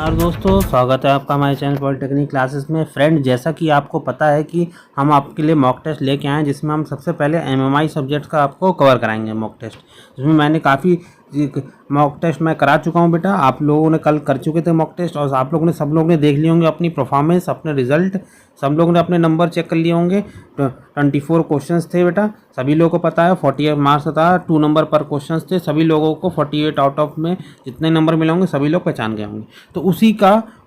नमस्कार दोस्तों, स्वागत है आपका हमारे चैनल पॉलिटेक्निक क्लासेस में। फ्रेंड, जैसा कि आपको पता है कि हम आपके लिए मॉक टेस्ट लेके आए हैं, जिसमें हम सबसे पहले एमएमआई सब्जेक्ट का आपको कवर कराएंगे मॉक टेस्ट। जिसमें मैंने काफ़ी मॉक टेस्ट मैं करा चुका हूं बेटा। आप लोगों ने कल कर चुके थे मॉक टेस्ट और आप लोगों ने सब लोगों ने देख लिए होंगे अपनी परफॉर्मेंस, अपने रिजल्ट। सब लोगों ने अपने नंबर चेक कर लिए होंगे। 24 क्वेश्चंस थे बेटा, सभी लोगों को पता है। 48 मार्क्स था, 2 नंबर पर क्वेश्चंस थे। सभी लोगों को 48 आउट ऑफ में जितने नंबर मिले होंगे सभी लोग पहचान गए होंगे। तो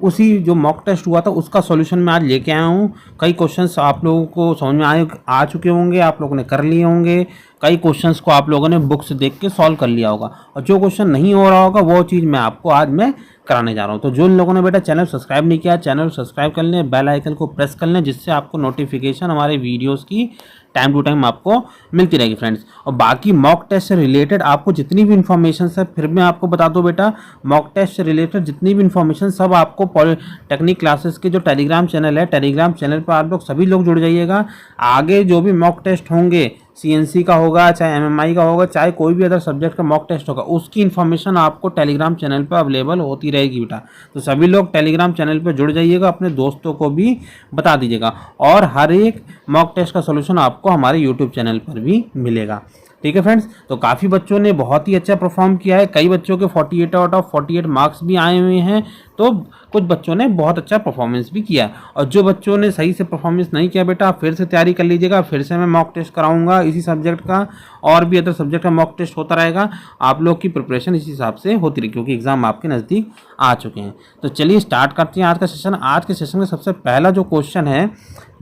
उसी जो मॉक टेस्ट हुआ था उसका सॉल्यूशन मैं आज लेके आया हूँ। कई क्वेश्चंस आप लोगों को समझ में आ चुके होंगे, आप लोगों ने कर लिए होंगे। कई क्वेश्चंस को आप लोगों ने बुक्स देख के सॉल्व कर लिया होगा, और जो क्वेश्चन नहीं हो रहा होगा वो चीज़ मैं आपको आज मैं कराने जा रहा हूँ। तो जो लोगों ने बेटा चैनल सब्सक्राइब नहीं किया, चैनल सब्सक्राइब कर लें, बेल आइकन को प्रेस कर लें, जिससे आपको नोटिफिकेशन हमारे वीडियोस की टाइम टू टाइम आपको मिलती रहेगी फ्रेंड्स। और बाकी मॉक टेस्ट से रिलेटेड आपको जितनी भी इन्फॉर्मेशन है, फिर मैं आपको बता दूं बेटा, मॉक टेस्ट से रिलेटेड जितनी भी इन्फॉर्मेशन सब आपको पॉलिटेक्निक क्लासेस के जो टेलीग्राम चैनल है, टेलीग्राम चैनल पर आप लोग सभी लोग जुड़ जाइएगा। आगे जो भी मॉक टेस्ट होंगे, सीएनसी का होगा, चाहे एमएमआई का होगा, चाहे कोई भी अदर सब्जेक्ट का मॉक टेस्ट होगा, उसकी इन्फॉर्मेशन आपको टेलीग्राम चैनल पर अवेलेबल होती रहेगी बेटा। तो सभी लोग टेलीग्राम चैनल पर जुड़ जाइएगा, अपने दोस्तों को भी बता दीजिएगा। और हर एक मॉक टेस्ट का सोल्यूशन आपको हमारे यूट्यूब चैनल पर भी मिलेगा। ठीक है फ्रेंड्स, तो काफ़ी बच्चों ने बहुत ही अच्छा परफॉर्म किया है। कई बच्चों के 48 आउट ऑफ 48 मार्क्स भी आए हुए हैं, तो कुछ बच्चों ने बहुत अच्छा परफॉर्मेंस भी किया है। और जो बच्चों ने सही से परफॉर्मेंस नहीं किया बेटा, फिर से तैयारी कर लीजिएगा। फिर से मैं मॉक टेस्ट कराऊंगा इसी सब्जेक्ट का, और भी अदर सब्जेक्ट का मॉक टेस्ट होता रहेगा। आप लोग की प्रिपरेशन इसी हिसाब से होती रही, क्योंकि एग्जाम आपके नज़दीक आ चुके हैं। तो चलिए स्टार्ट करते हैं आज का सेशन। आज के सेशन में सबसे पहला जो क्वेश्चन है,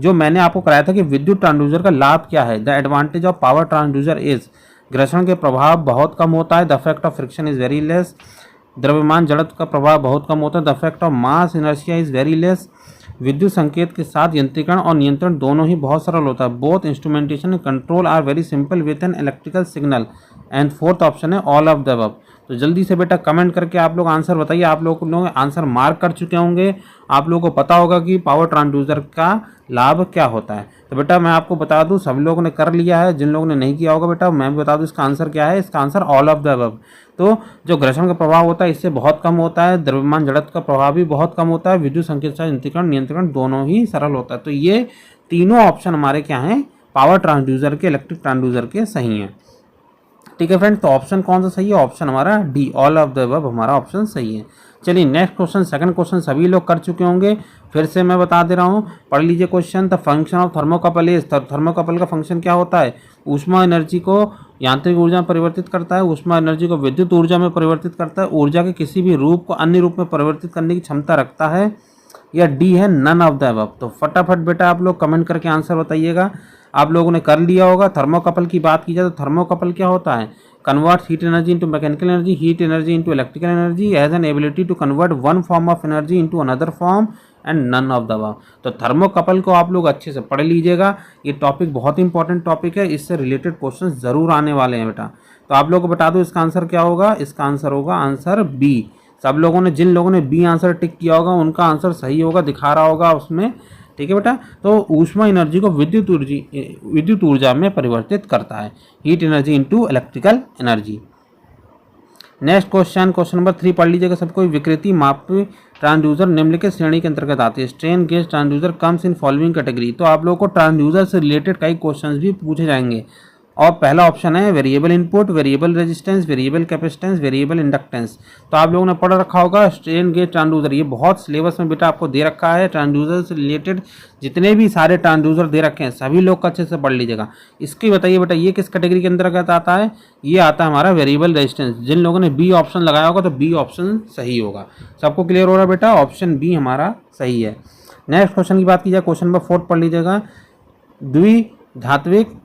जो मैंने आपको कराया था कि विद्युत ट्रांसड्यूसर का लाभ क्या है। The advantage of power transducer is, घर्षण के प्रभाव बहुत कम होता है। The effect of friction is very less. द्रव्यमान जड़त्व का प्रभाव बहुत कम होता है। The effect of mass inertia is very less. विद्युत संकेत के साथ यंत्रीकरण और नियंत्रण दोनों ही बहुत सरल होता है। Both instrumentation and control are very simple with an electrical signal. And fourth option है ऑल ऑफ द अबव। तो जल्दी से बेटा कमेंट करके आप लोग आंसर बताइए। आप लोग आंसर मार्क कर चुके होंगे, आप लोगों को पता होगा कि पावर ट्रांसड्यूसर का लाभ क्या होता है। तो बेटा मैं आपको बता दूं, सब लोगों ने कर लिया है। जिन लोगों ने नहीं किया होगा बेटा, मैं भी बता दूं इसका आंसर क्या है। इसका answer all of the above. तो जो घर्षण का प्रभाव होता है इससे बहुत कम होता है। द्रव्यमान जड़त्व का प्रभाव भी बहुत कम होता है। विद्युत संकेत यंत्रीकरण नियंत्रण दोनों ही सरल होता है। तो ये तीनों ऑप्शन हमारे क्या हैं, पावर ट्रांसड्यूसर के, इलेक्ट्रिक ट्रांसड्यूसर के सही हैं। ठीक है फ्रेंड्स, तो ऑप्शन कौन सा सही है? ऑप्शन हमारा D, all of the above हमारा ऑप्शन सही है। चलिए नेक्स्ट क्वेश्चन, सेकंड क्वेश्चन सभी लोग कर चुके होंगे, फिर से मैं बता दे रहा हूँ, पढ़ लीजिए question. The function of thermocouple is, thermocouple का फंक्शन क्या होता है? ऊष्मा एनर्जी को यांत्रिक ऊर्जा में परिवर्तित करता है, ऊष्मा एनर्जी को विद्युत ऊर्जा में परिवर्तित करता है, ऊर्जा के किसी भी रूप को अन्य रूप में परिवर्तित करने की क्षमता रखता है, या डी है नन ऑफ द अबव। तो फटाफट बेटा आप लोग कमेंट करके आंसर बताइएगा। आप लोगों ने कर लिया होगा। थर्मोकपल की बात की जाए तो थर्मोकपल क्या होता है? Convert heat energy into mechanical energy, heat energy into electrical energy, has an ability to convert one form of energy into another form and none of the above. तो थर्मोकपल को आप लोग अच्छे से पढ़ लीजिएगा। ये टॉपिक बहुत इंपॉर्टेंट टॉपिक है, इससे रिलेटेड क्वेश्चन जरूर आने वाले हैं बेटा। तो आप लोगों को बता दो इसका आंसर क्या होगा। इसका आंसर होगा आंसर बी। सब लोगों ने, जिन लोगों ने बी आंसर टिक किया होगा उनका आंसर सही होगा, दिखा रहा होगा उसमें। ठीक है बेटा, तो ऊष्मा एनर्जी को विद्युत ऊर्जा में परिवर्तित करता है, heat energy into electrical energy. Next question, question number 3 पढ़ लीजिएगा सब कोई। विकृति मापी ट्रांसड्यूसर निम्नलिखित श्रेणी के अंतर्गत आती है। Strain gauge transducer comes in following category. तो आप लोगों को ट्रांसड्यूसर से रिलेटेड कई क्वेश्चंस भी पूछे जाएंगे, और पहला ऑप्शन है variable input, variable resistance, variable capacitance, variable inductance. तो आप लोगों ने पढ़ रखा होगा स्ट्रेन गेज ट्रांसड्यूसर, ये बहुत सिलेबस में बेटा आपको दे रखा है। ट्रांसड्यूसर से रिलेटेड जितने भी सारे ट्रांसड्यूसर दे रखे हैं सभी लोग अच्छे से पढ़ लीजिएगा। इसकी बताइए बेटा ये किस कैटेगरी के अंतर्गत आता है? ये आता है हमारा वेरिएबल रेजिस्टेंस। जिन लोगों ने बी ऑप्शन लगाया होगा तो बी ऑप्शन सही होगा। सबको क्लियर हो रहा है बेटा, ऑप्शन बी हमारा सही है। नेक्स्ट क्वेश्चन की बात की जाए, क्वेश्चन नंबर 4 पढ़ लीजिएगा। द्विधात्विक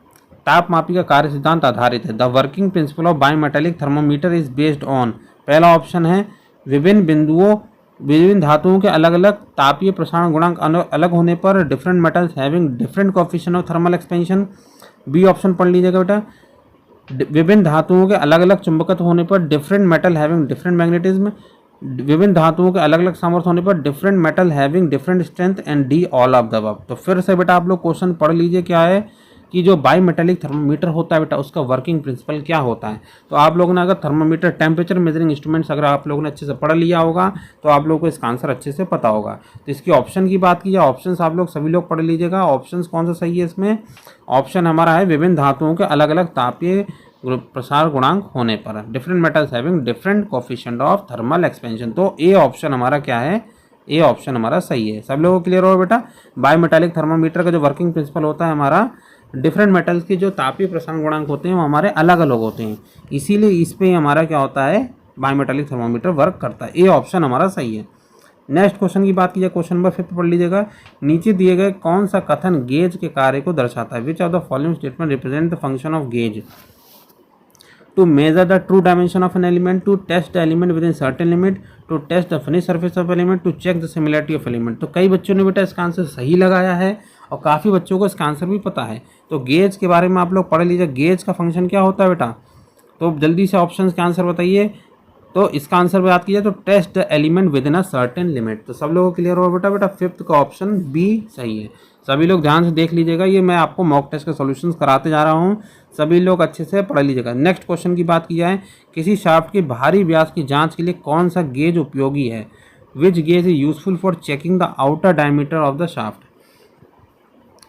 तापमापी का कार्य सिद्धांत आधारित है। The working principle of bimetallic thermometer is based on. पहला ऑप्शन है विभिन्न धातुओं के अलग अलग तापीय प्रसारण गुणांक अलग होने पर, different metals having different coefficient of thermal expansion. B option पढ़ लीजिएगा बेटा, विभिन्न धातुओं के अलग अलग चुंबकत्व होने पर, different metal having different magnetism, विभिन्न धातुओं के अलग अलग सामर्थ्य होने पर, different metal having different strength, and D all of the above. तो फिर से बेटा आप लोग क्वेश्चन पढ़ लीजिए क्या है। कि जो बाई मेटालिक थर्मोमीटर होता है बेटा उसका वर्किंग प्रिंसिपल क्या होता है। तो आप लोगों ने अगर थर्मोमीटर टेम्परेचर मेजरिंग इंस्ट्रूमेंट्स अगर आप लोगों ने अच्छे से पढ़ लिया होगा तो आप लोगों को इसका आंसर अच्छे से पता होगा। तो इसकी ऑप्शन की बात की जाए, ऑप्शन आप लोग सभी लोग पढ़ लीजिएगा। ऑप्शन कौन सा सही है इसमें, ऑप्शन हमारा है विभिन्न धातुओं के अलग अलग तापीय प्रसार गुणांक होने पर, different metals having different coefficient of thermal expansion. तो ए ऑप्शन हमारा क्या है, ए ऑप्शन हमारा सही है। सब लोगों को क्लियर हो बेटा। बायोमेटालिक थर्मामीटर का जो वर्किंग प्रिंसिपल होता है हमारा, डिफरेंट मेटल्स की जो तापीय प्रसारण गुणांक होते हैं वो हमारे अलग अलग होते हैं, इसीलिए इस पे हमारा क्या होता है, बायोमेटालिक थर्मामीटर वर्क करता है। ए ऑप्शन हमारा सही है। नेक्स्ट क्वेश्चन की बात की जाए, क्वेश्चन नंबर 5 पढ़ लीजिएगा। नीचे दिए गए कौन सा कथन गेज के कार्य को दर्शाता है। Which of the following statement represent the function of gauge. To measure the true dimension of an element, to test the element within certain limit, to test the finished surface of element, to check the similarity of element। तो कई बच्चों ने बेटा इसका answer सही लगाया है और काफ़ी बच्चों को इसका आंसर भी पता है। तो गेज के बारे में आप लोग पढ़ लीजिए, गेज का फंक्शन क्या होता है बेटा। तो जल्दी से ऑप्शन के आंसर बताइए। तो इसका आंसर बात कीजिए तो test the element within a certain limit. तो सब लोगों को क्लियर हो बेटा। बेटा 5th का ऑप्शन बी सही है। सभी लोग ध्यान से देख लीजिएगा, ये मैं आपको मॉक टेस्ट के सॉल्यूशंस कराते जा रहा हूँ, सभी लोग अच्छे से पढ़ लीजिएगा। नेक्स्ट क्वेश्चन की बात की जाए, किसी शाफ्ट के बाहरी व्यास की जांच के लिए कौन सा गेज उपयोगी है। Which gauge is useful for checking the outer diameter of the shaft.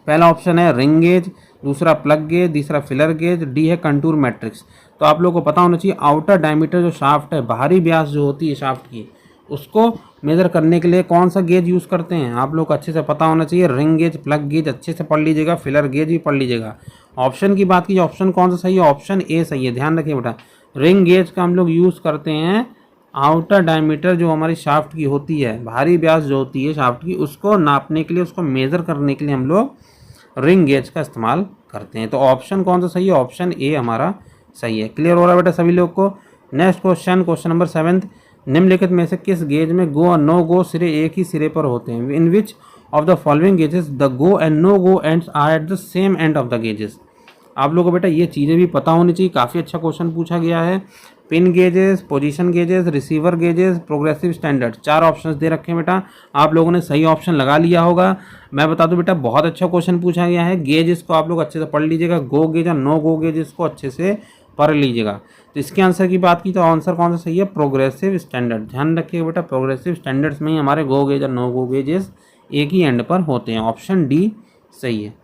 पहला ऑप्शन है रिंग गेज, दूसरा प्लग गेज, तीसरा फिलर गेज, डी है कंटूर मैट्रिक्स। तो आप लोगों को पता होना चाहिए आउटर डायमीटर जो शाफ्ट है, बाहरी व्यास जो होती है शाफ्ट की, उसको मेज़र करने के लिए कौन सा गेज यूज़ करते हैं, आप लोग को अच्छे से पता होना चाहिए। रिंग गेज, प्लग गेज अच्छे से पढ़ लीजिएगा, फिलर गेज भी पढ़ लीजिएगा। ऑप्शन की बात की, ऑप्शन कौन सा सही है, ऑप्शन ए सही है। ध्यान रखिए बेटा, रिंग गेज का हम लोग यूज़ करते हैं आउटर डायमीटर जो हमारी शाफ्ट की होती है, बाहरी व्यास जो होती है शाफ्ट की, उसको नापने के लिए, उसको मेज़र करने के लिए हम लोग रिंग गेज का इस्तेमाल करते हैं। तो ऑप्शन कौन सा सही है, ऑप्शन ए हमारा सही है। क्लियर हो रहा है बेटा सभी लोग को। नेक्स्ट क्वेश्चन, क्वेश्चन नंबर 7, निम्नलिखित में से किस गेज में गो और नो गो सिरे एक ही सिरे पर होते हैं। In which of the following gauges the go and no go ends are at the same end of the gauges. आप लोगों को बेटा ये चीज़ें भी पता होनी चाहिए, काफ़ी अच्छा क्वेश्चन पूछा गया है। Pin gauges, position gauges, receiver gauges, progressive standard, 4 options दे रखे हैं बेटा। आप लोगों ने सही ऑप्शन लगा लिया होगा। मैं बता दूं बेटा बहुत अच्छा क्वेश्चन पूछा गया है। गेजेस को आप लोग अच्छे से पढ़ लीजिएगा, गो गेज और नो गो गेजेस को अच्छे से पढ़ लीजिएगा। तो इसके आंसर की बात की तो आंसर कौन सा सही है, प्रोग्रेसिव स्टैंडर्ड। ध्यान रखिएगा बेटा, प्रोग्रेसिव स्टैंडर्ड्स में ही हमारे गो गेज और नो गो गेजेस एक ही एंड पर होते हैं। ऑप्शन डी सही है।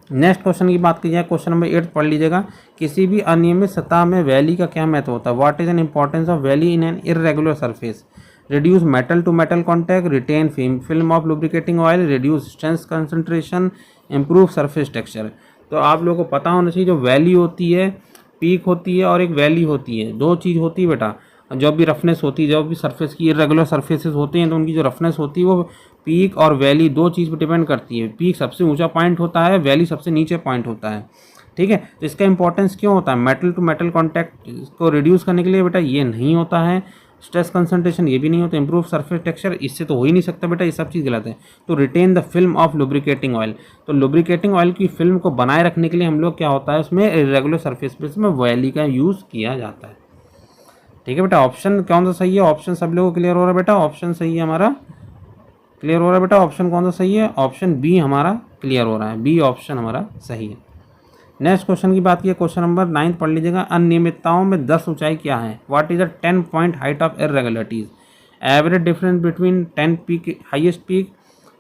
नेक्स्ट क्वेश्चन की बात की जाए, क्वेश्चन नंबर 8 पढ़ लीजिएगा। किसी भी अनियमित सतह में वैली का क्या महत्व होता है। What is an importance of valley in an irregular surface. Reduce metal to metal contact, retain film of lubricating oil, reduce strength concentration, improve surface texture. तो आप लोगों को पता होना चाहिए जो वैली होती है, पीक होती है और एक वैली होती है, दो चीज़ होती है बेटा। जो भी रफनेस होती है, जो भी सरफेस की इरेगुलर सरफेसेस होते हैं तो उनकी जो रफनेस होती है वो पीक और वैली दो चीज़ पर डिपेंड करती है। पीक सबसे ऊंचा पॉइंट होता है, वैली सबसे नीचे पॉइंट होता है, ठीक है। तो इसका इंपॉर्टेंस क्यों होता है, मेटल टू मेटल कॉन्टैक्ट को रिड्यूस करने के लिए बेटा ये नहीं होता है। स्ट्रेस कंसंट्रेशन ये भी नहीं होता। इंप्रूव सरफेस टेक्सचर इससे तो हो ही नहीं सकता बेटा, ये सब चीज़ गलत है। तो retain the film of lubricating oil, तो लुब्रिकेटिंग ऑयल की फिल्म को बनाए रखने के लिए हम लोग क्या होता है उसमें इरेगुलर सरफेस पे में वैली का यूज़ किया जाता है, ठीक है बेटा। ऑप्शन कौन सा सही है, ऑप्शन सब लोगों को क्लियर हो रहा है बेटा, ऑप्शन सही है हमारा, क्लियर हो रहा है बेटा। ऑप्शन कौन सा सही है, ऑप्शन बी हमारा क्लियर हो रहा है, बी ऑप्शन हमारा सही है। नेक्स्ट क्वेश्चन की बात की, क्वेश्चन नंबर 9 पढ़ लीजिएगा। अनियमितताओं में 10 ऊंचाई क्या है। What is the 10 point height of irregularities. Average difference between 10 peak highest peak,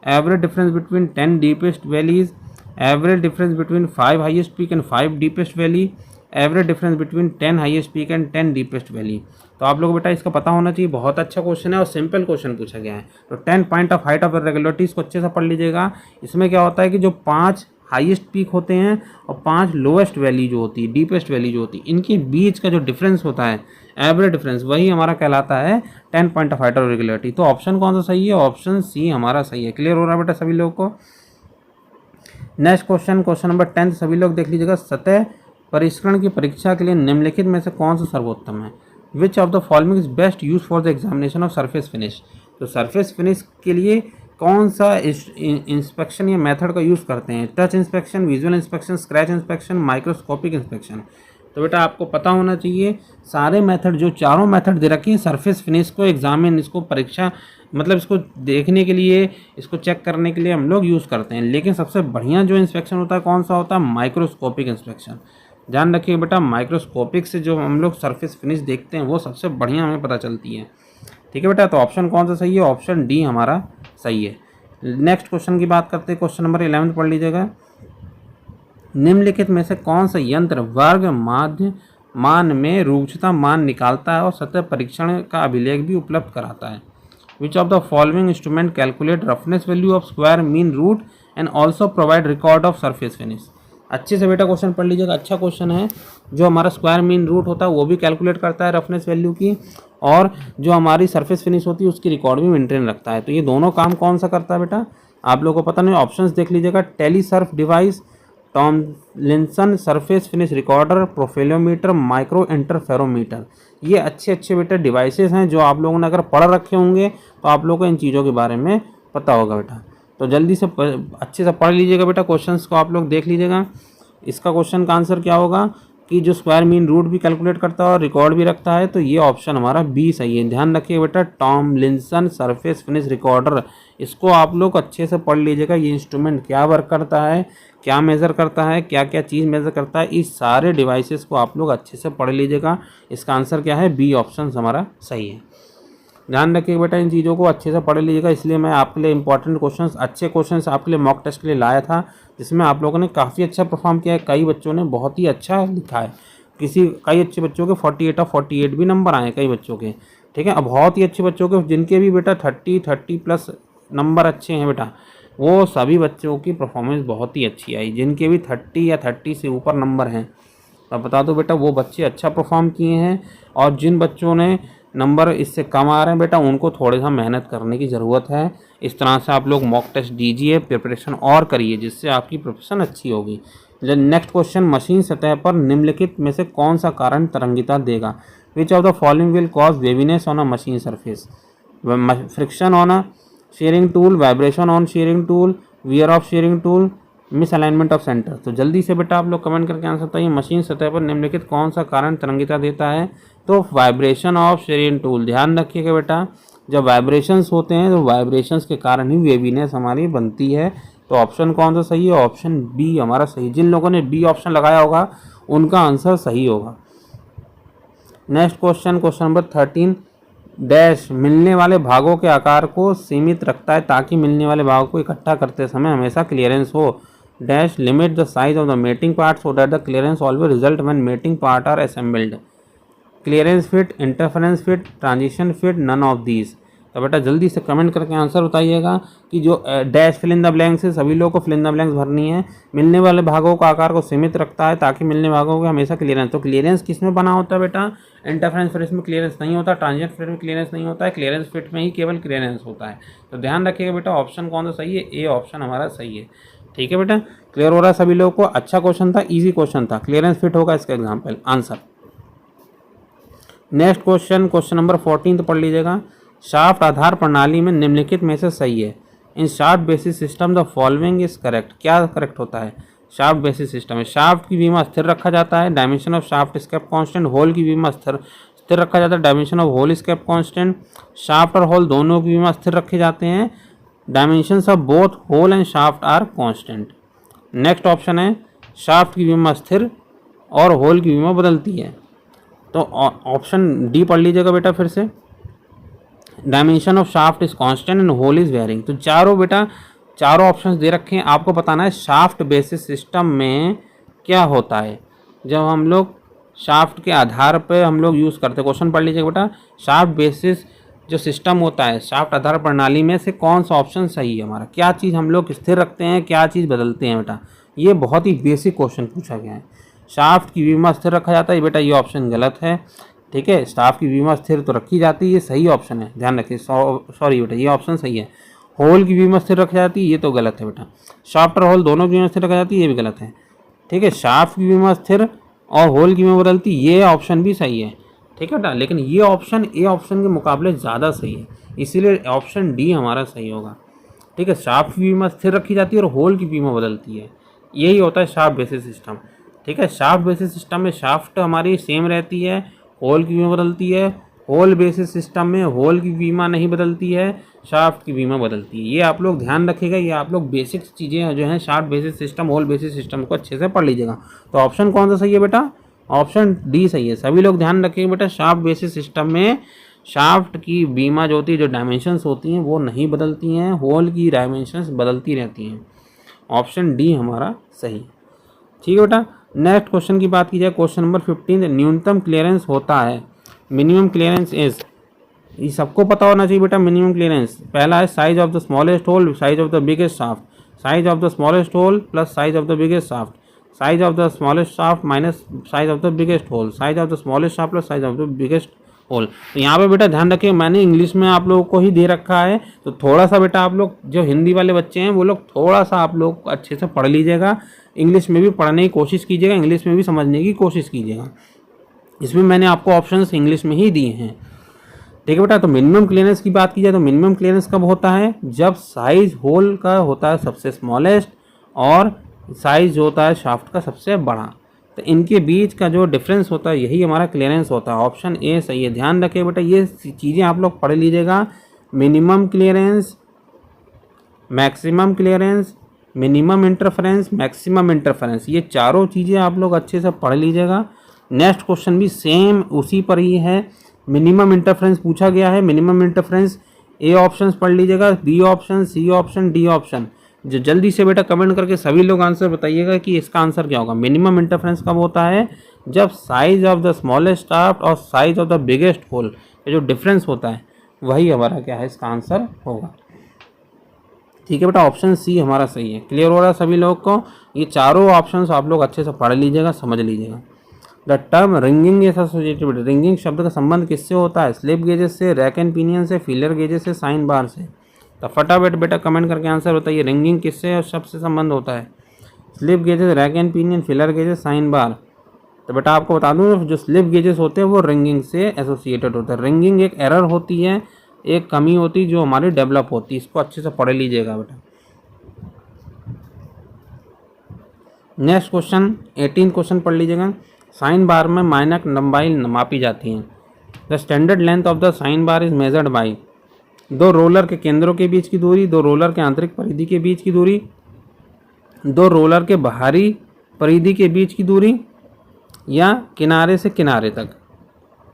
average difference between 10 deepest valleys, average difference between 5 highest peak and 5 deepest valley, average difference between 10 highest peak and 10 deepest valley. तो आप लोगों को बेटा इसका पता होना चाहिए, बहुत अच्छा क्वेश्चन है और सिंपल क्वेश्चन पूछा गया है। तो 10 point of height of irregularities को अच्छे से पढ़ लीजिएगा। इसमें क्या होता है कि जो 5 हाईएस्ट पीक होते हैं और 5 लोएस्ट वैली जो होती है, डीपेस्ट वैली जो होती है, इनके बीच का जो डिफरेंस होता है, एवरेज डिफरेंस, वही हमारा कहलाता है 10 point of height of irregularity. तो ऑप्शन कौन सा सही है, ऑप्शन सी हमारा सही है। क्लियर हो रहा है बेटा सभी लोगों को। नेक्स्ट क्वेश्चन, क्वेश्चन नंबर 10 सभी लोग देख लीजिएगा। सतह परिष्करण की परीक्षा के लिए निम्नलिखित में से कौन सा सर्वोत्तम है। Which of the following is best use for the examination of surface finish. तो सरफेस फिनिश के लिए कौन सा इंस्पेक्शन या मेथड का यूज़ करते हैं। Touch inspection, visual inspection, scratch inspection, microscopic inspection. तो बेटा आपको पता होना चाहिए सारे मेथड, जो चारों मेथड दे रखे हैं सरफेस फिनिश को एग्जामिन, इसको परीक्षा मतलब इसको देखने के लिए, इसको चेक करने के लिए हम लोग यूज़ करते हैं। लेकिन सबसे बढ़िया जो इंस्पेक्शन होता है कौन सा होता है? Microscopic inspection. ध्यान रखिए बेटा, माइक्रोस्कोपिक से जो हम लोग सरफेस फिनिश देखते हैं वो सबसे बढ़िया हमें पता चलती है। ठीक है बेटा, तो ऑप्शन कौन सा सही है? ऑप्शन डी हमारा सही है। नेक्स्ट क्वेश्चन की बात करते हैं, क्वेश्चन नंबर 11 पढ़ लीजिएगा। निम्नलिखित में से कौन सा यंत्र वर्ग माध्य मान में रूक्षता मान निकालता है और सतह परीक्षण का अभिलेख भी उपलब्ध कराता है? Which of the following instrument calculate roughness value of square mean root and also provide record of surface finish? अच्छे से बेटा क्वेश्चन पढ़ लीजिएगा, अच्छा क्वेश्चन है। जो हमारा स्क्वायर मीन रूट होता है वो भी कैलकुलेट करता है रफनेस वैल्यू की, और जो हमारी सरफेस फिनिश होती है उसकी रिकॉर्ड भी मेंटेन रखता है। तो ये दोनों काम कौन सा करता है बेटा? आप लोगों को पता नहीं, ऑप्शंस देख लीजिएगा। Talysurf device, Tomlinson surface finish recorder, profilometer, micro interferometer. ये अच्छे अच्छे बेटा डिवाइसेस हैं जो आप लोगों ने अगर पढ़ रखे होंगे तो आप लोगों को इन चीज़ों के बारे में पता होगा बेटा। तो जल्दी से अच्छे से पढ़ लीजिएगा बेटा, क्वेश्चंस को आप लोग देख लीजिएगा। इसका क्वेश्चन का आंसर क्या होगा कि जो स्क्वायर मीन रूट भी कैलकुलेट करता है और रिकॉर्ड भी रखता है, तो ये ऑप्शन हमारा बी सही है। ध्यान रखिए बेटा, टॉमलिंसन सरफेस फिनिश रिकॉर्डर, इसको आप लोग अच्छे से पढ़ लीजिएगा। ये इंस्ट्रूमेंट क्या वर्क करता है, क्या मेज़र करता है, क्या क्या चीज़ मेज़र करता है, इस सारे डिवाइसेस को आप लोग अच्छे से पढ़ लीजिएगा। इसका आंसर क्या है? बी ऑप्शन हमारा सही है। ध्यान रखिए बेटा, इन चीज़ों को अच्छे से पढ़ लीजिएगा। इसलिए मैं आपके लिए इंपॉर्टेंट क्वेश्चंस, अच्छे क्वेश्चंस आपके लिए मॉक टेस्ट के लिए लाया था, जिसमें आप लोगों ने काफ़ी अच्छा परफॉर्म किया है। कई बच्चों ने बहुत ही अच्छा लिखा है, कई अच्छे बच्चों के 48 और 48 भी नंबर आए कई बच्चों के। ठीक है, अब बहुत ही अच्छे बच्चों के जिनके भी बेटा 30 प्लस नंबर अच्छे हैं बेटा, वो सभी बच्चों की परफॉर्मेंस बहुत ही अच्छी आई। जिनके भी 30 या 30 से ऊपर नंबर हैं, तो बता दो बेटा वो बच्चे अच्छा परफॉर्म किए हैं। और जिन बच्चों ने नंबर इससे कम आ रहे हैं बेटा, उनको थोड़ा सा मेहनत करने की ज़रूरत है। इस तरह से आप लोग मॉक टेस्ट दीजिए, प्रिपरेशन और करिए, जिससे आपकी प्रिपरेशन अच्छी होगी। नेक्स्ट क्वेश्चन, मशीन सतह पर निम्नलिखित में से कौन सा कारण तरंगिता देगा? Which of the following will cause waviness on a machine surface? Friction on a shearing tool, vibration on shearing tool, wear of shearing tool, misalignment of centre. तो जल्दी से बेटा आप लोग कमेंट करके आंसर बताइए, मशीन सतह पर निम्नलिखित कौन सा कारण तरंगिता देता है? तो वाइब्रेशन ऑफ शेयरिंग टूल। ध्यान रखिएगा बेटा, जब वाइब्रेशंस होते हैं तो वाइब्रेशंस के कारण ही वेवीनेस हमारी बनती है। तो ऑप्शन कौन सा सही है? ऑप्शन बी हमारा सही। जिन लोगों ने बी ऑप्शन लगाया होगा उनका आंसर सही होगा। Next question, question number 13 dash मिलने वाले भागों के आकार को सीमित रखता है ताकि मिलने वाले भागों को इकट्ठा करते समय हमेशा क्लियरेंस हो। Dash limit the size of the mating part so that the clearance always result when mating part are assembled. Clearance fit, interference fit, transition fit, none of these. तो बेटा जल्दी से कमेंट करके आंसर बताइएगा कि जो dash fill in the blanks है, सभी लोगों को फिल इन द ब्लैंक्स भरनी है। मिलने वाले भागों का आकार को सीमित रखता है ताकि मिलने भागों को हमेशा क्लियरेंस। तो क्लियरेंस किस में बना होता है बेटा? इंटरफेरेंस फिट में क्लियरेंस नहीं होता, ट्रांजिशन फिट में क्लियरेंस नहीं होता है, क्लियरेंस फिट में ही केवल क्लियरेंस होता है। तो ध्यान रखिएगा बेटा, ऑप्शन कौन सा सही है? ए ऑप्शन हमारा सही है। ठीक है बेटा, क्लियर हो रहा है सभी लोगों को? अच्छा क्वेश्चन था, ईजी क्वेश्चन था, क्लियरेंस फिट होगा इसका example answer. Next question, question number 14 तो पढ़ लीजिएगा। शाफ्ट आधार प्रणाली में निम्नलिखित में से सही है? In shaft basis system the following is correct. क्या करेक्ट होता है? शाफ्ट बेसिस सिस्टम में शाफ्ट की बीमा स्थिर रखा जाता है, डायमेंशन ऑफ शाफ्ट स्केप कांस्टेंट। होल की बीमा स्थिर रखा जाता है, डायमेंशन ऑफ होल स्केप कांस्टेंट। शाफ्ट और होल दोनों की बीमा स्थिर रखे जाते हैं, dimensions of both hole and shaft are constant. Next option है शाफ्ट की बीमा स्थिर और होल की बीमा बदलती है। तो ऑप्शन डी पढ़ लीजिएगा बेटा फिर से, dimension of shaft is constant and hole is varying. तो चारों बेटा चारों ऑप्शंस दे रखे हैं, आपको बताना है शाफ्ट बेसिस सिस्टम में क्या होता है। जब हम लोग शाफ्ट के आधार पर हम लोग यूज़ करते हैं, क्वेश्चन पढ़ लीजिएगा बेटा, शाफ्ट बेसिस जो सिस्टम होता है शाफ्ट आधार प्रणाली में से कौन सा ऑप्शन सही है हमारा? क्या चीज़ हम लोग स्थिर रखते हैं, क्या चीज़ बदलते हैं बेटा? ये बहुत ही बेसिक क्वेश्चन पूछा गया है। शाफ्ट की बीमा स्थिर रखा जाता है बेटा, ये ऑप्शन गलत है। ठीक है, शाफ्ट की बीमा स्थिर तो रखी जाती है, ये सही ऑप्शन है, ध्यान रखिए। सॉरी बेटा, ये ऑप्शन सही है। होल की बीमा स्थिर रखी जाती है, ये तो गलत है बेटा। शाफ्ट और होल दोनों की बीमा स्थिर रखी जाती है, ये भी गलत है। ठीक है, शाफ्ट की बीमा स्थिर और होल की बीमा बदलती, ये ऑप्शन भी सही है। ठीक है बेटा, लेकिन ये ऑप्शन ए ऑप्शन के मुकाबले ज़्यादा सही है, इसीलिए ऑप्शन डी हमारा सही होगा। ठीक है, शाफ्ट की बीमा स्थिर रखी जाती है और होल की बीमा बदलती है, यही होता है शाफ्ट बेसिस सिस्टम। ठीक है। शाफ्ट बेसिस सिस्टम में शाफ्ट हमारी सेम रहती है, होल की बीमा बदलती है। होल बेसिस सिस्टम में होल की बीमा नहीं बदलती है, शाफ्ट की बीमा बदलती है। ये आप लोग ध्यान रखिएगा, ये आप लोग बेसिक चीज़ें जो हैं shaft basis system, hole basis system को अच्छे से पढ़ लीजिएगा। तो ऑप्शन कौन सा सही है बेटा? ऑप्शन डी सही है। सभी लोग ध्यान रखिएगा बेटा, शाफ्ट बेसिस सिस्टम में शाफ्ट की बीमा जो होती है, जो डायमेंशंस होती हैं वो नहीं बदलती हैं, होल की डायमेंशंस बदलती रहती हैं। ऑप्शन डी हमारा सही। ठीक है बेटा। नेक्स्ट क्वेश्चन की बात की जाए, क्वेश्चन नंबर 15, न्यूनतम क्लियरेंस होता है, मिनिमम क्लियरेंस इज, ये सबको पता होना चाहिए बेटा। मिनिमम क्लियरेंस पहला है size of the smallest hole, size of the biggest shaft, size of the smallest hole plus size of the biggest shaft, size of the smallest shaft minus size of the biggest hole, size of the smallest shaft plus size of the biggest hole. तो यहाँ पे बेटा ध्यान रखिए, मैंने English में आप लोगों को ही दे रखा है, तो थोड़ा सा बेटा आप लोग जो हिंदी वाले बच्चे हैं वो लोग थोड़ा सा आप लोग अच्छे से पढ़ लीजिएगा, इंग्लिश में भी पढ़ने की कोशिश कीजिएगा, इंग्लिश में भी समझने की कोशिश कीजिएगा। इसमें मैंने आपको ऑप्शंस इंग्लिश में ही दिए हैं। ठीक है बेटा। तो मिनिमम क्लियरेंस की बात की जाए तो मिनिमम क्लियरेंस कब होता है? जब साइज होल का होता है सबसे स्मॉलेस्ट और साइज जो होता है शाफ्ट का सबसे बड़ा, तो इनके बीच का जो डिफरेंस होता है यही हमारा क्लियरेंस होता है। ऑप्शन ए सही है। ध्यान रखिए बेटा, ये चीज़ें आप लोग पढ़ लीजिएगा। Minimum clearance, maximum clearance, minimum interference, maximum interference, ये चारों चीज़ें आप लोग अच्छे से पढ़ लीजिएगा। नेक्स्ट क्वेश्चन भी सेम उसी पर ही है, मिनिमम इंटरफेरेंस पूछा गया है। मिनिमम इंटरफेरेंस ए ऑप्शन पढ़ लीजिएगा, B option, C option, D option. जो जल्दी से बेटा कमेंट करके सभी लोग आंसर बताइएगा कि इसका आंसर क्या होगा। मिनिमम इंटरफेरेंस कब होता है? जब size of the smallest shaft और size of the biggest hole जो डिफरेंस होता है वही हमारा क्या है, इसका आंसर होगा। ठीक है बेटा, ऑप्शन सी हमारा सही है। क्लियर हो रहा है सभी लोग को? ये चारों ऑप्शंस आप लोग अच्छे से पढ़ लीजिएगा, समझ लीजिएगा। The term ringing is associated, ringing शब्द का संबंध किससे होता है? स्लिप गेजेस से, रैक एंड पिनियन से, फीलर गेजेस से, साइन बार से। तो फटाफट बेटा कमेंट करके आंसर बताइए, रिंगिंग किससे और शब्द से संबंध होता है? Slip gauges, rack and pinion, filler gauges, sine bar. तो बेटा आपको बता दूं, जो स्लिप गेजेस होते हैं वो रिंगिंग से एसोसिएटेड होता है। रिंगिंग एक एरर होती है, एक कमी होती है जो हमारी डेवलप होती है, इसको अच्छे से पढ़ लीजिएगा बेटा। नेक्स्ट क्वेश्चन 18 क्वेश्चन पढ़ लीजिएगा। साइन बार में मानक लंबाई मापी जाती है। The standard length of the sine bar is measured by, दो रोलर के केंद्रों के बीच की दूरी, दो रोलर के आंतरिक परिधि के बीच की दूरी, दो रोलर के बाहरी परिधि के बीच की दूरी, या किनारे से किनारे तक।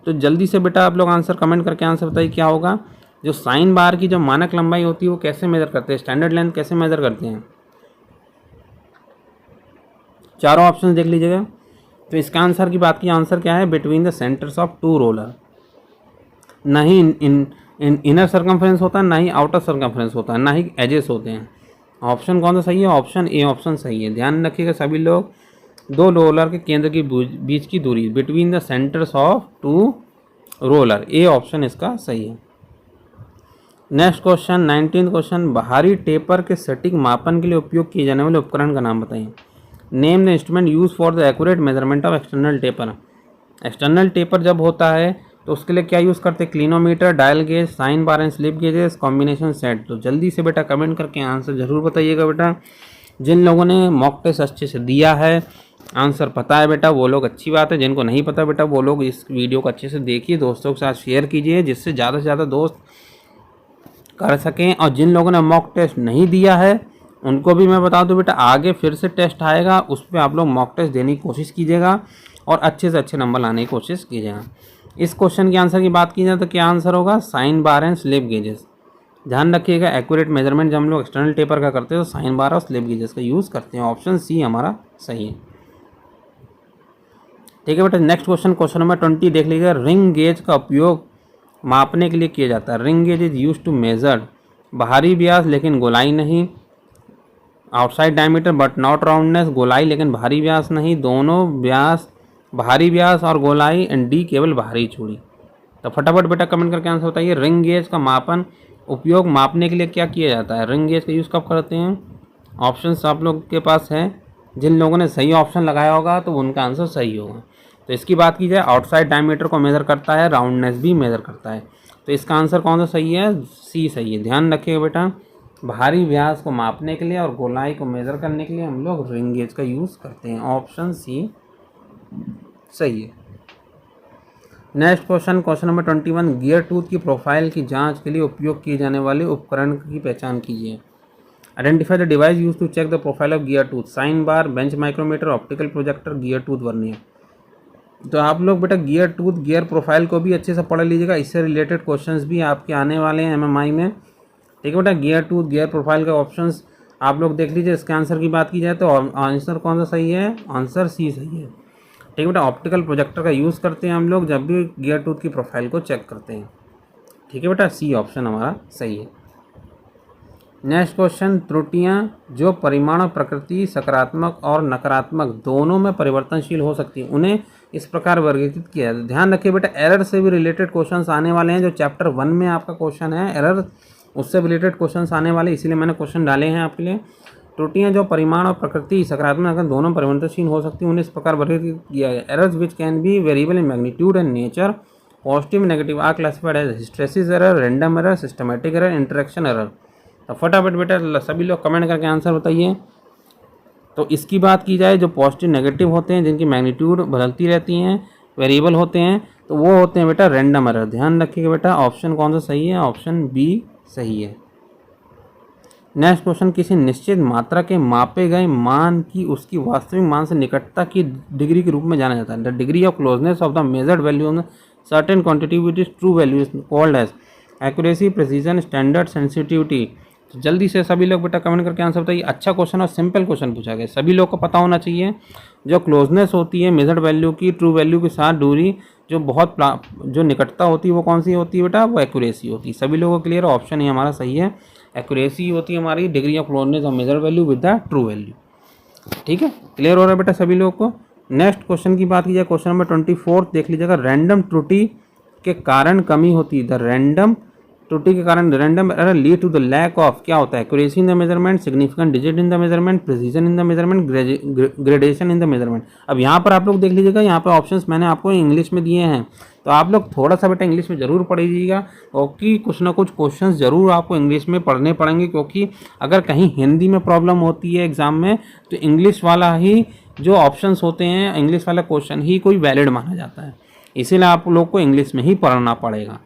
तो जल्दी से बेटा आप लोग आंसर कमेंट करके आंसर बताइए क्या होगा। जो साइन बार की जो मानक लंबाई होती है वो कैसे मेजर करते हैं, स्टैंडर्ड लेंथ कैसे मेजर करते हैं? चारों ऑप्शन देख लीजिएगा। तो इसका आंसर की बात की, आंसर क्या है? Between the centres of two roller. ना ही इनर सर्कमफ्रेंस होता है, ना ही आउटर सर्कमफ्रेंस होता है, ना ही एजेस होते हैं। ऑप्शन कौन सा सही है? ऑप्शन ए ऑप्शन सही है। ध्यान रखिएगा सभी लोग, दो रोलर के केंद्र के बीच की दूरी, between the centres of two roller, A option इसका सही है। नेक्स्ट क्वेश्चन 19 क्वेश्चन, बाहरी टेपर के सटीक मापन के लिए उपयोग किए जाने वाले उपकरण का नाम बताइए। Name the instrument use for the accurate measurement of external taper. External taper जब होता है तो उसके लिए क्या यूज़ करते हैं? Clinometer, dial gauge, sine bar and slip gauges, combination set. तो जल्दी से बेटा कमेंट करके आंसर जरूर बताइएगा बेटा। जिन लोगों ने मॉक टेस्ट अच्छे से दिया है, आंसर पता है बेटा, वो लोग अच्छी बात है। जिनको नहीं पता बेटा वो लोग इस वीडियो को अच्छे से देखिए, दोस्तों के साथ शेयर कीजिए, जिससे ज़्यादा से ज़्यादा दोस्त कर सकें। और जिन लोगों ने मॉक टेस्ट नहीं दिया है उनको भी मैं बता दूं बेटा, आगे फिर से टेस्ट आएगा, उस पर आप लोग मॉक टेस्ट देने की कोशिश कीजिएगा और अच्छे से अच्छे नंबर लाने की कोशिश कीजिएगा। इस क्वेश्चन के आंसर की बात की जाए तो क्या आंसर होगा? Sine bar and slip gauges. ध्यान रखिएगा, एक्यूरेट मेजरमेंट जब हम लोग एक्सटर्नल टेपर का करते हैं तो साइन बार और स्लिप गेजेस का यूज़ करते हैं। ऑप्शन सी हमारा सही है। ठीक है बेटा, नेक्स्ट क्वेश्चन, क्वेश्चन नंबर 20 देख लीजिएगा। रिंग गेज का उपयोग मापने के लिए किया जाता है। Ring gauge is use to measure बाहरी व्यास लेकिन गोलाई नहीं, outside diameter but not roundness, गोलाई लेकिन बाहरी व्यास नहीं, दोनों व्यास, बाहरी व्यास और गोलाई, एंड डी केवल बाहरी चूड़ी। तो फटाफट बेटा कमेंट करके आंसर बताइए, रिंग गेज का मापन उपयोग मापने के लिए क्या किया जाता है? रिंग गेज का यूज़ कब करते हैं? ऑप्शंस आप लोग के पास है, जिन लोगों ने सही ऑप्शन लगाया होगा तो उनका आंसर सही होगा। तो इसकी बात की जाए, आउटसाइड डायमीटर को मेज़र करता है, राउंडनेस भी मेज़र करता है। तो इसका आंसर कौन सा सही है? सी सही है। ध्यान रखिएगा बेटा, भारी व्यास को मापने के लिए और गोलाई को मेज़र करने के लिए हम लोग रिंग गेज का यूज़ करते हैं। ऑप्शन सी सही है। Next question, question number 21, gear tooth की प्रोफाइल की जांच के लिए उपयोग किए जाने वाले उपकरण की पहचान कीजिए। Identify the device use to check the profile of gear tooth. Sine bar, bench micrometer, optical projector, gear tooth vernier. तो आप लोग बेटा गियर टूथ, गियर प्रोफाइल को भी अच्छे से पढ़ लीजिएगा, इससे रिलेटेड क्वेश्चंस भी आपके आने वाले हैं एमएमआई में। ठीक है बेटा, गियर टूथ, गियर प्रोफाइल का ऑप्शंस आप लोग देख लीजिए। इसके आंसर की बात की जाए तो आंसर कौन सा सही है? आंसर सी सही है। ठीक है बेटा, ऑप्टिकल प्रोजेक्टर का यूज़ करते हैं हम लोग जब भी गियर टूथ की प्रोफाइल को चेक करते हैं। ठीक है बेटा, सी ऑप्शन हमारा सही है। नेक्स्ट क्वेश्चन, त्रुटियां जो परिमाण और प्रकृति सकारात्मक और नकारात्मक दोनों में परिवर्तनशील हो सकती है, उन्हें इस प्रकार वर्गीकृत किया है। ध्यान रखिए बेटा, एरर से भी रिलेटेड क्वेश्चंस आने वाले हैं। जो चैप्टर 1 में आपका क्वेश्चन है एरर, उससे रिलेटेड क्वेश्चंस आने वाले, इसीलिए मैंने क्वेश्चन डाले हैं आपके लिए। त्रुटियां जो परिमाण और प्रकृति सकारात्मक दोनों परिवर्तनशील हो सकती हैं, उन्हें इस प्रकार वर्गीकृत किया है। Errors which can be variable in magnitude and nature, positive negative are classified as hysteresis error, random error, systematic error, interaction error. तो फटाफट बेटा सभी लोग कमेंट करके आंसर बताइए। तो इसकी बात की जाए, जो पॉजिटिव नेगेटिव होते हैं जिनकी मैग्नीट्यूड बदलती रहती हैं, वेरिएबल होते हैं, तो वो होते हैं बेटा रैंडम एरर। ध्यान रखिएगा बेटा, ऑप्शन कौन सा सही है? ऑप्शन बी सही है। नेक्स्ट क्वेश्चन, किसी निश्चित मात्रा के मापे गए मान की उसकी वास्तविक मान से निकटता की डिग्री के रूप में जाना जाता है। The degree of closeness of the measured value of certain quantity which is true value is called as accuracy, precision, standard, sensitivity. तो जल्दी से सभी लोग बेटा कमेंट करके आंसर बताइए। अच्छा क्वेश्चन और सिंपल क्वेश्चन पूछा गया, सभी लोग को पता होना चाहिए। जो क्लोजनेस होती है मेजर्ड वैल्यू की ट्रू वैल्यू के साथ दूरी, जो निकटता होती है वो कौन सी होती है बेटा? वो एक्यूरेसी होती है। सभी लोगों को क्लियर? ऑप्शन ही हमारा सही है, एक्यूरेसी होती है हमारी degree of closeness of measured value with the true value. ठीक है, क्लियर हो रहा है बेटा सभी लोगों को? नेक्स्ट क्वेश्चन की बात की जाए, क्वेश्चन नंबर 24 देख लीजिएगा। रैंडम त्रुटि के कारण कमी होती है। द रैंडम त्रुटि के कारण random error lead to the lack of, क्या होता है? Accuracy in the measurement, significant digit in the measurement, precision in the measurement, gradation in the measurement. अब यहाँ पर आप लोग देख लीजिएगा, यहाँ पर ऑप्शंस मैंने आपको इंग्लिश में दिए हैं, तो आप लोग थोड़ा सा बेटा इंग्लिश में ज़रूर पढ़िएगा, क्योंकि कुछ ना कुछ क्वेश्चंस ज़रूर आपको इंग्लिश में पढ़ने पड़ेंगे। क्योंकि अगर कहीं हिंदी में प्रॉब्लम होती है एग्ज़ाम में, तो इंग्लिश वाला ही जो ऑप्शंस होते हैं, इंग्लिश वाला क्वेश्चन ही कोई वैलिड माना जाता है। इसीलिए आप लोग को इंग्लिश में ही पढ़ना पड़ेगा।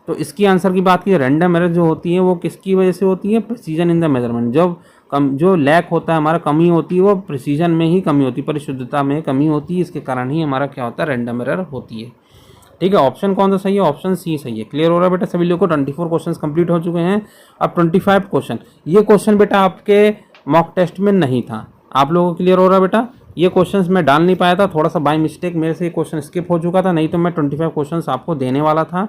तो इसकी आंसर की बात की, रैंडम एरर जो होती है वो किसकी वजह से होती है? Precision in the measurement. जो लैक होता है हमारा, कमी होती है, वो प्रिसीजन में ही कमी होती है, परिशुद्धता में कमी होती है। इसके कारण ही हमारा क्या होता है? रैंडम एरर होती है। ठीक है, ऑप्शन कौन सा सही है? ऑप्शन सी सही है। क्लियर हो रहा है बेटा सभी लोगों को? 24 क्वेश्चन कंप्लीट हो चुके हैं। अब 25 क्वेश्चन, ये क्वेश्चन बेटा आपके मॉक टेस्ट में नहीं था। आप लोगों को क्लियर हो रहा है बेटा? ये क्वेश्चंस मैं डाल नहीं पाया था, थोड़ा सा बाय मिस्टेक मेरे से ये क्वेश्चन स्किप हो चुका था, नहीं तो मैं 25 क्वेश्चंस आपको देने वाला था।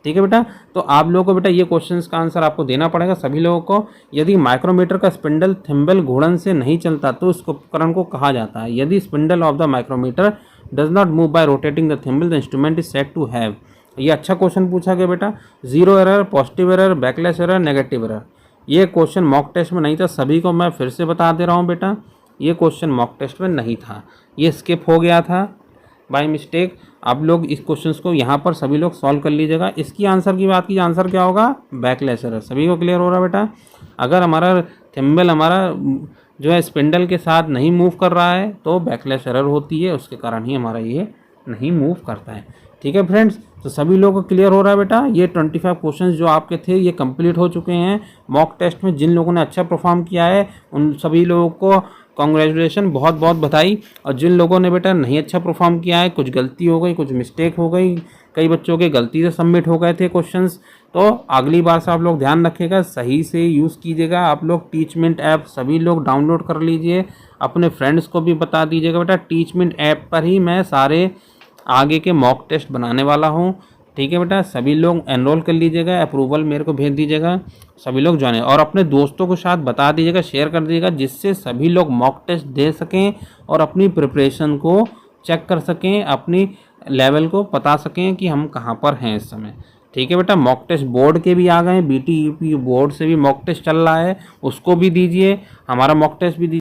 ठीक है बेटा, तो आप लोगों को बेटा ये क्वेश्चंस का आंसर आपको देना पड़ेगा सभी लोगों को। यदि माइक्रोमीटर का स्पिंडल थिम्बल घूर्णन से नहीं चलता तो उस उपकरण को कहा जाता है। यदि spindle of the micrometer does not move by rotating the thimble, the instrument is said to have. ये अच्छा क्वेश्चन पूछा गया बेटा। Zero error, positive error, backlash error, negative error. ये क्वेश्चन मॉक टेस्ट में नहीं था, सभी को मैं फिर से बता दे रहा हूँ बेटा, ये क्वेश्चन मॉक टेस्ट में नहीं था, ये स्किप हो गया था बाय मिस्टेक। आप लोग इस क्वेश्चंस को यहाँ पर सभी लोग सॉल्व कर लीजिएगा। इसकी आंसर की बात की, आंसर क्या होगा? Backless error. सभी को क्लियर हो रहा है बेटा? अगर हमारा थिम्बल हमारा जो है स्पिंडल के साथ नहीं मूव कर रहा है तो बैकलेस एरर होती है, उसके कारण ही हमारा ये नहीं मूव करता है। ठीक है फ्रेंड्स, तो सभी लोगों को क्लियर हो रहा है बेटा? ये 25 क्वेश्चंस जो आपके थे ये कंप्लीट हो चुके हैं मॉक टेस्ट में। जिन लोगों ने अच्छा परफॉर्म किया है उन सभी लोगों को कॉन्ग्रेचुलेशन, बहुत बहुत बधाई। और जिन लोगों ने बेटा नहीं अच्छा परफॉर्म किया है, कुछ गलती हो गई, कुछ मिस्टेक हो गई, कई बच्चों के गलती से सबमिट हो गए थे क्वेश्चंस, तो अगली बार से आप लोग ध्यान रखिएगा, सही से यूज़ कीजिएगा। आप लोग टीचमेंट ऐप सभी लोग डाउनलोड कर लीजिए, अपने फ्रेंड्स को भी बता दीजिएगा बेटा। टीचमेंट ऐप पर ही मैं सारे आगे के मॉक टेस्ट बनाने वाला हूँ। ठीक है बेटा, सभी लोग एनरोल कर लीजिएगा, अप्रूवल मेरे को भेज दीजिएगा, सभी लोग जाने और अपने दोस्तों के साथ बता दीजिएगा, शेयर कर दीजिएगा, जिससे सभी लोग मॉक टेस्ट दे सकें और अपनी प्रिपरेशन को चेक कर सकें, अपनी लेवल को बता सकें कि हम कहाँ पर हैं इस समय। ठीक है बेटा, मॉक टेस्ट बोर्ड के भी आ गए, BT UP बोर्ड से भी मॉक टेस्ट चल रहा है, उसको भी दीजिए, हमारा मॉक टेस्ट भी दीजिए।